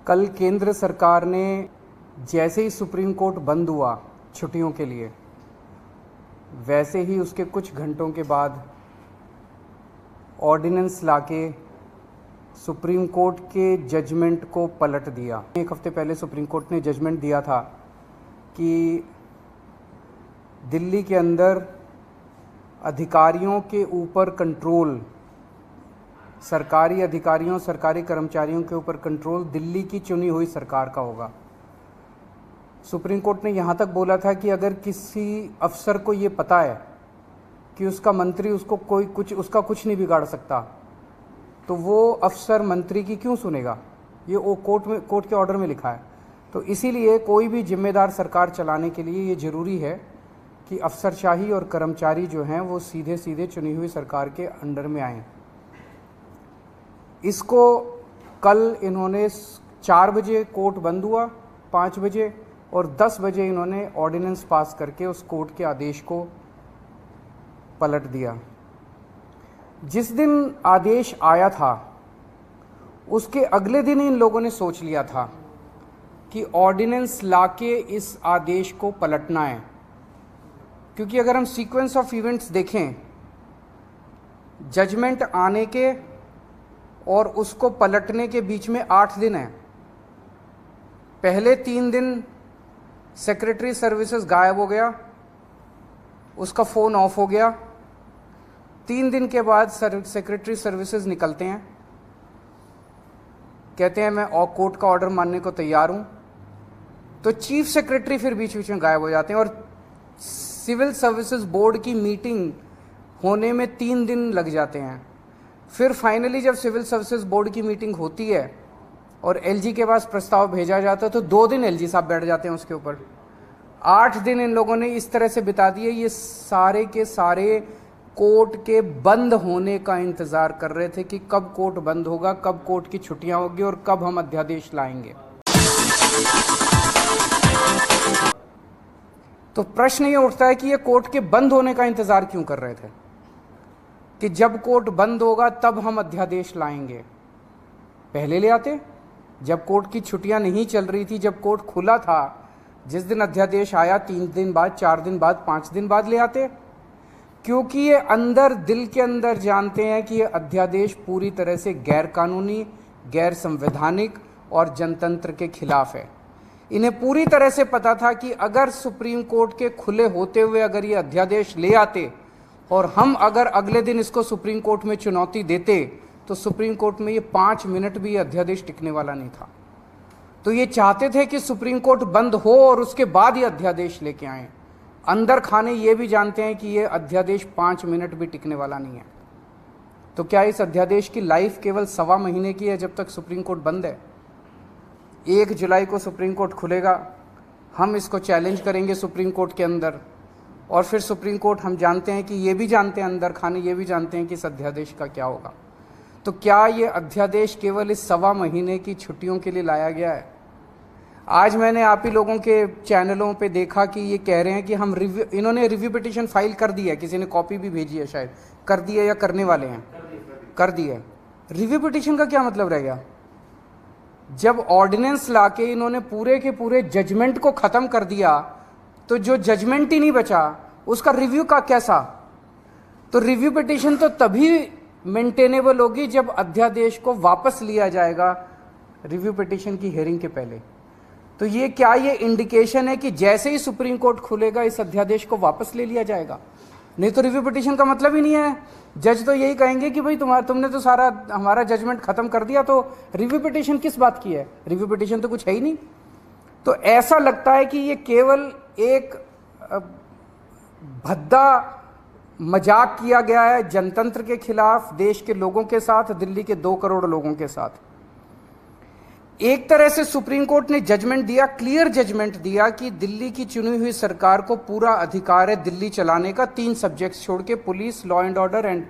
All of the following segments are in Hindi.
कल केंद्र सरकार ने जैसे ही सुप्रीम कोर्ट बंद हुआ छुट्टियों के लिए, वैसे ही उसके कुछ घंटों के बाद ऑर्डिनेंस लाके सुप्रीम कोर्ट के जजमेंट को पलट दिया। एक हफ्ते पहले सुप्रीम कोर्ट ने जजमेंट दिया था कि दिल्ली के अंदर अधिकारियों के ऊपर कंट्रोल, सरकारी अधिकारियों, सरकारी कर्मचारियों के ऊपर कंट्रोल दिल्ली की चुनी हुई सरकार का होगा। सुप्रीम कोर्ट ने यहाँ तक बोला था कि अगर किसी अफसर को ये पता है कि उसका मंत्री उसको उसका कुछ नहीं बिगाड़ सकता, तो वो अफसर मंत्री की क्यों सुनेगा। ये वो कोर्ट के ऑर्डर में लिखा है। तो इसीलिए कोई भी जिम्मेदार सरकार चलाने के लिए ये ज़रूरी है कि अफसरशाही और कर्मचारी जो हैं वो सीधे सीधे चुनी हुई सरकार के अंडर में आएँ। इसको कल इन्होंने 4 बजे कोर्ट बंद हुआ, 5 बजे और 10 बजे इन्होंने ऑर्डिनेंस पास करके उस कोर्ट के आदेश को पलट दिया। जिस दिन आदेश आया था उसके अगले दिन इन लोगों ने सोच लिया था कि ऑर्डिनेंस लाके इस आदेश को पलटना है, क्योंकि अगर हम सीक्वेंस ऑफ इवेंट्स देखें, जजमेंट आने के और उसको पलटने के बीच में 8 दिन हैं। पहले 3 दिन सेक्रेटरी सर्विसेज गायब हो गया, उसका फ़ोन ऑफ हो गया। 3 दिन के बाद सेक्रेटरी सर्विसेज निकलते हैं, कहते हैं मैं कोर्ट का ऑर्डर मानने को तैयार हूं। तो चीफ सेक्रेटरी फिर बीच बीच में गायब हो जाते हैं और सिविल सर्विसेज बोर्ड की मीटिंग होने में 3 दिन लग जाते हैं। फिर फाइनली जब सिविल सर्विसेज बोर्ड की मीटिंग होती है और एलजी के पास प्रस्ताव भेजा जाता है तो 2 दिन एलजी साहब बैठ जाते हैं उसके ऊपर। 8 दिन इन लोगों ने इस तरह से बिता दिए। ये सारे के सारे कोर्ट के बंद होने का इंतजार कर रहे थे कि कब कोर्ट बंद होगा, कब कोर्ट की छुट्टियां होगी और कब हम अध्यादेश लाएंगे। तो प्रश्न ये उठता है कि ये कोर्ट के बंद होने का इंतजार क्यों कर रहे थे कि जब कोर्ट बंद होगा तब हम अध्यादेश लाएंगे। पहले ले आते, जब कोर्ट की छुट्टियां नहीं चल रही थी, जब कोर्ट खुला था, जिस दिन अध्यादेश आया 3 दिन बाद, 4 दिन बाद, 5 दिन बाद ले आते, क्योंकि ये अंदर दिल के अंदर जानते हैं कि ये अध्यादेश पूरी तरह से गैर कानूनी, गैर संवैधानिक और जनतंत्र के खिलाफ है। इन्हें पूरी तरह से पता था कि अगर सुप्रीम कोर्ट के खुले होते हुए अगर ये अध्यादेश ले आते और हम अगर अगले दिन इसको सुप्रीम कोर्ट में चुनौती देते तो सुप्रीम कोर्ट में ये 5 मिनट भी ये अध्यादेश टिकने वाला नहीं था। तो ये चाहते थे कि सुप्रीम कोर्ट बंद हो और उसके बाद ये अध्यादेश लेके आए। अंदर खाने ये भी जानते हैं कि ये अध्यादेश 5 मिनट भी टिकने वाला नहीं है। तो क्या इस अध्यादेश की लाइफ केवल 1.25 महीने की है जब तक सुप्रीम कोर्ट बंद है? 1 जुलाई को सुप्रीम कोर्ट खुलेगा, हम इसको चैलेंज करेंगे सुप्रीम कोर्ट के अंदर और फिर सुप्रीम कोर्ट, हम जानते हैं कि ये भी जानते हैं, अंदर खाने ये भी जानते हैं कि इस अध्यादेश का क्या होगा। तो क्या ये अध्यादेश केवल इस 1.25 महीने की छुट्टियों के लिए लाया गया है? आज मैंने आप ही लोगों के चैनलों पे देखा कि ये कह रहे हैं कि हम इन्होंने रिव्यू पिटीशन फाइल कर दी है, किसी ने कॉपी भी भेजी है, शायद कर दी है या करने वाले हैं, कर दी है। रिव्यू पिटीशन का क्या मतलब रह गया? जब ऑर्डिनेंस लाके इन्होंने पूरे के पूरे जजमेंट को खत्म कर दिया तो जो जजमेंट ही नहीं बचा उसका रिव्यू का कैसा? तो रिव्यू पिटीशन तो तभी मेंटेनेबल होगी जब अध्यादेश को वापस लिया जाएगा रिव्यू पिटीशन की हियरिंग के पहले। तो ये क्या ये इंडिकेशन है कि जैसे ही सुप्रीम कोर्ट खुलेगा इस अध्यादेश को वापस ले लिया जाएगा? नहीं तो रिव्यू पिटीशन का मतलब ही नहीं है। जज तो यही कहेंगे कि भाई तुमने तो सारा हमारा जजमेंट खत्म कर दिया, तो रिव्यू पिटीशन किस बात की है? रिव्यू पिटीशन तो कुछ है ही नहीं। तो ऐसा लगता है कि ये केवल एक भद्दा मजाक किया गया है जनतंत्र के खिलाफ, देश के लोगों के साथ, दिल्ली के 2 करोड़ लोगों के साथ। एक तरह से सुप्रीम कोर्ट ने जजमेंट दिया, क्लियर जजमेंट दिया कि दिल्ली की चुनी हुई सरकार को पूरा अधिकार है दिल्ली चलाने का, 3 सब्जेक्ट्स छोड़ के, police, law and order and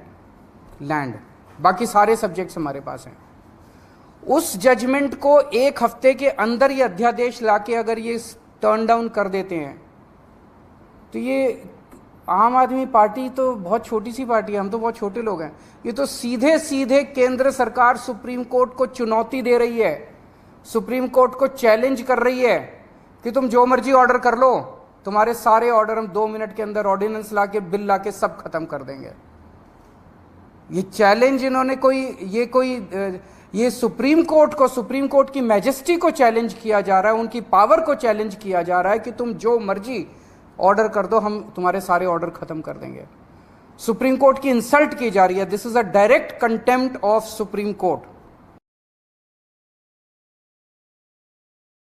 land, बाकी सारे सब्जेक्ट्स हमारे पास हैं। उस जजमेंट को 1 हफ्ते के अंदर ये अध्यादेश लाके अगर ये टर्न डाउन कर देते हैं तो ये आम आदमी पार्टी तो बहुत छोटी सी पार्टी है, हम तो बहुत छोटे लोग हैं। ये तो सीधे सीधे केंद्र सरकार सुप्रीम कोर्ट को चुनौती दे रही है। सुप्रीम कोर्ट को चैलेंज कर रही है कि तुम जो मर्जी ऑर्डर कर लो, तुम्हारे सारे ऑर्डर हम 2 मिनट के अंदर ऑर्डिनेंस लाके, बिल लाके सब खत्म कर देंगे। ये चैलेंज इन्होंने ये सुप्रीम कोर्ट को, सुप्रीम कोर्ट की मैजेस्टी को चैलेंज किया जा रहा है, उनकी पावर को चैलेंज किया जा रहा है कि तुम जो मर्जी ऑर्डर कर दो, हम तुम्हारे सारे ऑर्डर खत्म कर देंगे। सुप्रीम कोर्ट की इंसल्ट की जा रही है। This is a direct contempt of supreme court.